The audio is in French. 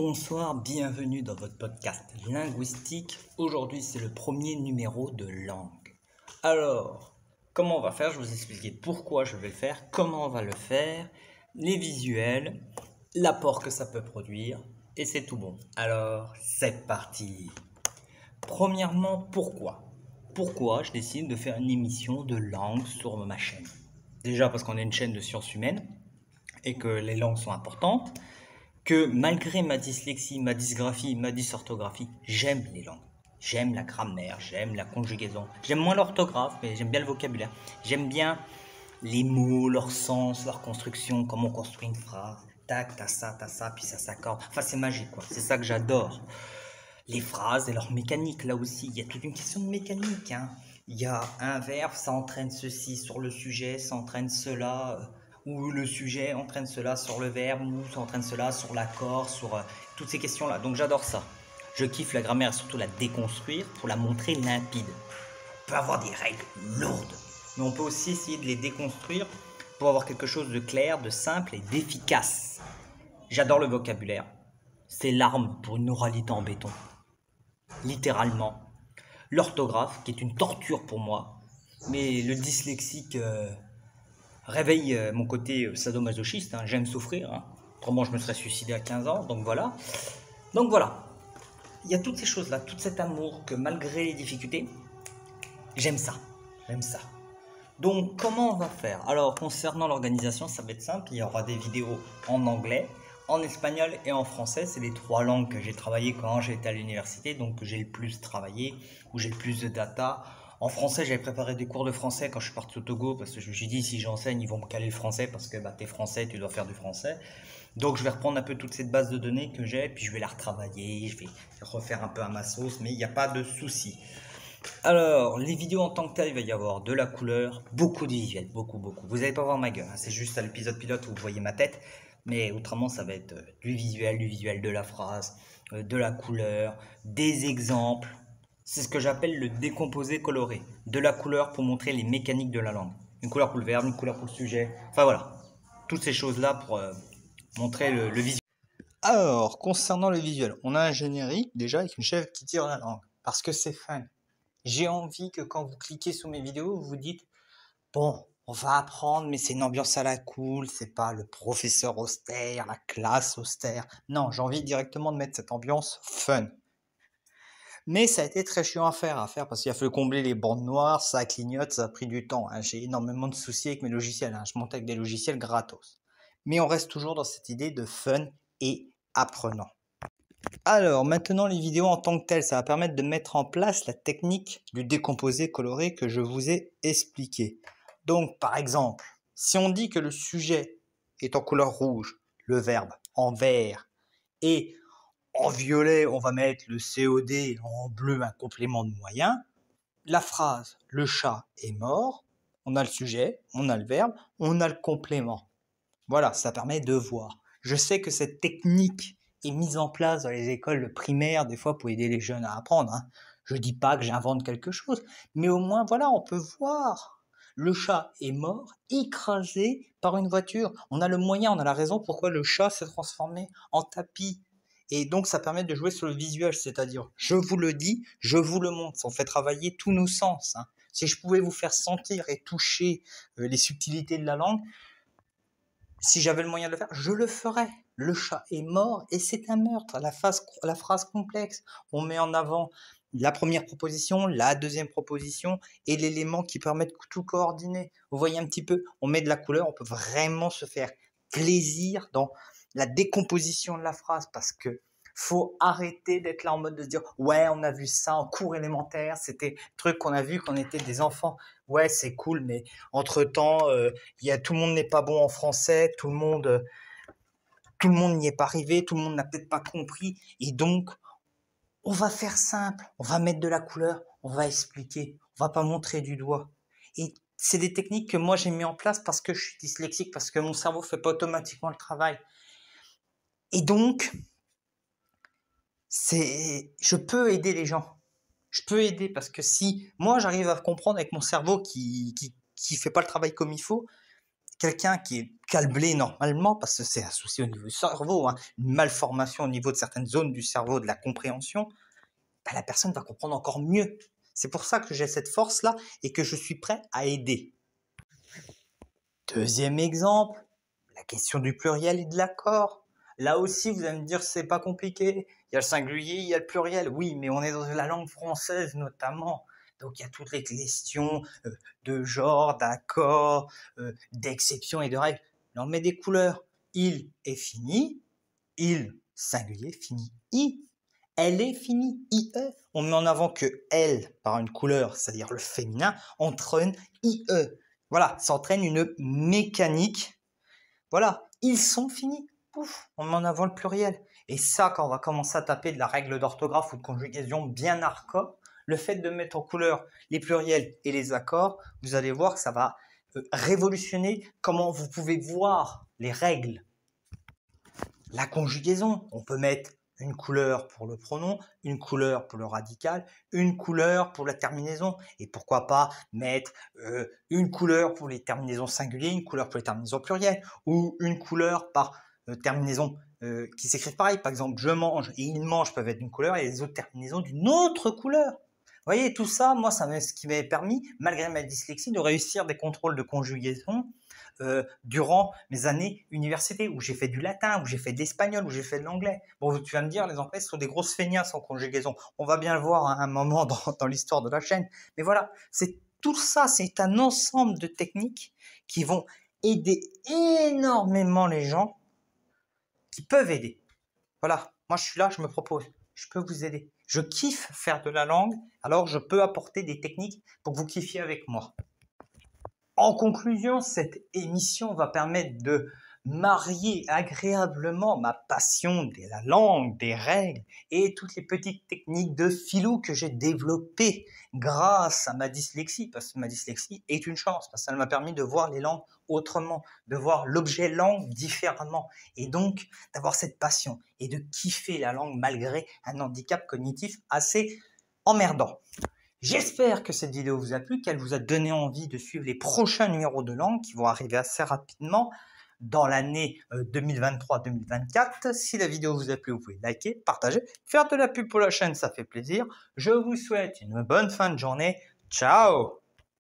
Bonsoir, bienvenue dans votre podcast linguistique. Aujourd'hui, c'est le premier numéro de langue. Alors, comment on va faire? Je vais vous expliquer pourquoi je vais le faire, comment on va le faire, les visuels, l'apport que ça peut produire, et c'est tout bon. Alors, c'est parti. Premièrement, pourquoi? Pourquoi je décide de faire une émission de langue sur ma chaîne? Déjà parce qu'on est une chaîne de sciences humaines et que les langues sont importantes. Que malgré ma dyslexie, ma dysgraphie, ma dysorthographie, j'aime les langues. J'aime la grammaire, j'aime la conjugaison. J'aime moins l'orthographe, mais j'aime bien le vocabulaire. J'aime bien les mots, leur sens, leur construction, comment on construit une phrase. Tac, t'as ça, puis ça s'accorde. Enfin, c'est magique, quoi. C'est ça que j'adore. Les phrases et leur mécanique, là aussi. Il y a toute une question de mécanique, hein. Il y a un verbe, ça entraîne ceci sur le sujet, ça entraîne cela, ou le sujet entraîne cela sur le verbe, ou ça entraîne cela sur l'accord, sur toutes ces questions-là. Donc j'adore ça. Je kiffe la grammaire et surtout la déconstruire pour la montrer limpide. On peut avoir des règles lourdes, mais on peut aussi essayer de les déconstruire pour avoir quelque chose de clair, de simple et d'efficace. J'adore le vocabulaire. C'est l'arme pour une oralité en béton. Littéralement. L'orthographe, qui est une torture pour moi, mais le dyslexique réveille mon côté sadomasochiste, hein. J'aime souffrir, hein. Autrement je me serais suicidé à 15 ans, donc voilà. Il y a toutes ces choses-là, tout cet amour que malgré les difficultés, j'aime ça. Donc comment on va faire? Alors concernant l'organisation, ça va être simple, il y aura des vidéos en anglais, en espagnol et en français. C'est les trois langues que j'ai travaillé quand j'étais à l'université, donc que j'ai le plus travaillé, où j'ai le plus de data. En français, j'avais préparé des cours de français quand je suis parti au Togo, parce que je me suis dit, si j'enseigne, ils vont me caler le français, parce que t'es français, tu dois faire du français. Donc je vais reprendre un peu toute cette base de données que j'ai, puis je vais la retravailler, je vais refaire un peu à ma sauce, mais il n'y a pas de souci. Alors, les vidéos en tant que telles, il va y avoir de la couleur, beaucoup de visuels, beaucoup. Vous n'allez pas voir ma gueule, hein. C'est juste à l'épisode pilote où vous voyez ma tête, mais autrement, ça va être du visuel de la phrase, de la couleur, des exemples. C'est ce que j'appelle le décomposé coloré. De la couleur pour montrer les mécaniques de la langue. Une couleur pour le verbe, une couleur pour le sujet. Enfin voilà, toutes ces choses-là pour montrer le visuel. Alors, concernant le visuel, on a un générique déjà avec une chèvre qui tire la langue. Parce que c'est fun. J'ai envie que quand vous cliquez sur mes vidéos, vous vous dites « Bon, on va apprendre, mais c'est une ambiance à la cool, c'est pas le professeur austère, la classe austère. » Non, j'ai envie directement de mettre cette ambiance fun. Mais ça a été très chiant à faire parce qu'il a fallu combler les bandes noires, ça clignote, ça a pris du temps, hein. J'ai énormément de soucis avec mes logiciels, hein. Je monte avec des logiciels gratos. Mais on reste toujours dans cette idée de fun et apprenant. Alors, maintenant, les vidéos en tant que telles, ça va permettre de mettre en place la technique du décomposé coloré que je vous ai expliqué. Donc, par exemple, si on dit que le sujet est en couleur rouge, le verbe en vert, et en violet, on va mettre le COD, en bleu, un complément de moyen, la phrase « le chat est mort », on a le sujet, on a le verbe, on a le complément. Voilà, ça permet de voir. Je sais que cette technique est mise en place dans les écoles primaires, des fois pour aider les jeunes à apprendre, hein. Je dis pas que j'invente quelque chose, mais au moins, voilà, on peut voir. Le chat est mort, écrasé par une voiture. On a le moyen, on a la raison pourquoi le chat s'est transformé en tapis. Et donc, ça permet de jouer sur le visuel, c'est-à-dire, je vous le dis, je vous le montre. Ça fait travailler tous nos sens, hein. Si je pouvais vous faire sentir et toucher les subtilités de la langue, si j'avais le moyen de le faire, je le ferais. Le chat est mort et c'est un meurtre. La phrase complexe, on met en avant la première proposition, la deuxième proposition et l'élément qui permet de tout coordonner. Vous voyez un petit peu, on met de la couleur, on peut vraiment se faire plaisir dans la décomposition de la phrase parce que faut arrêter d'être là en mode de se dire « Ouais, on a vu ça en cours élémentaire, c'était le truc qu'on a vu quand on était des enfants. Ouais, c'est cool, mais entre-temps, tout le monde n'est pas bon en français, tout le monde n'y est pas arrivé, tout le monde n'a peut-être pas compris. Et donc, on va faire simple, on va mettre de la couleur, on va expliquer, on va pas montrer du doigt. Et c'est des techniques que moi j'ai mis en place parce que je suis dyslexique, parce que mon cerveau fait pas automatiquement le travail. Et donc, je peux aider les gens. Je peux aider parce que si moi j'arrive à comprendre avec mon cerveau qui fait pas le travail comme il faut, quelqu'un qui est câblé normalement, parce que c'est associé au niveau du cerveau, hein, une malformation au niveau de certaines zones du cerveau, de la compréhension, ben, la personne va comprendre encore mieux. C'est pour ça que j'ai cette force-là et que je suis prêt à aider. Deuxième exemple, la question du pluriel et de l'accord. Là aussi, vous allez me dire, c'est pas compliqué. Il y a le singulier, il y a le pluriel. Oui, mais on est dans la langue française notamment. Donc, il y a toutes les questions de genre, d'accord, d'exception et de règles. Là, on met des couleurs. Il est fini. Il, singulier, fini. I. Elle est finie. IE. On met en avant que elle, par une couleur, c'est-à-dire le féminin, entraîne IE. Voilà, ça entraîne une mécanique. Voilà, ils sont finis. Pouf, on met en avant le pluriel. Et ça, quand on va commencer à taper de la règle d'orthographe ou de conjugaison bien hardcore, le fait de mettre en couleur les pluriels et les accords, vous allez voir que ça va révolutionner comment vous pouvez voir les règles. La conjugaison, on peut mettre une couleur pour le pronom, une couleur pour le radical, une couleur pour la terminaison. Et pourquoi pas mettre une couleur pour les terminaisons singulières, une couleur pour les terminaisons plurielles, ou une couleur par terminaison qui s'écrivent pareil. Par exemple, je mange et il mange peuvent être d'une couleur et les autres terminaisons d'une autre couleur. Vous voyez, tout ça, moi, c'est ce qui m'avait permis, malgré ma dyslexie, de réussir des contrôles de conjugaison durant mes années université, où j'ai fait du latin, où j'ai fait de l'espagnol, où j'ai fait de l'anglais. Bon, tu vas me dire, les Anglais sont des grosses feignasses en conjugaison. On va bien le voir à un moment dans l'histoire de la chaîne. Mais voilà, c'est tout ça, c'est un ensemble de techniques qui vont aider énormément les gens, qui peuvent aider. Voilà, moi je suis là, je me propose, je peux vous aider. Je kiffe faire de la langue, alors je peux apporter des techniques pour que vous kiffiez avec moi. En conclusion, cette émission va permettre de marier agréablement ma passion de la langue, des règles et toutes les petites techniques de philo que j'ai développées grâce à ma dyslexie, parce que ma dyslexie est une chance, parce que ça m'a permis de voir les langues autrement, de voir l'objet langue différemment, et donc d'avoir cette passion et de kiffer la langue malgré un handicap cognitif assez emmerdant. J'espère que cette vidéo vous a plu, qu'elle vous a donné envie de suivre les prochains numéros de langue qui vont arriver assez rapidement dans l'année 2023-2024. Si la vidéo vous a plu, vous pouvez liker, partager, faire de la pub pour la chaîne, ça fait plaisir. Je vous souhaite une bonne fin de journée. Ciao!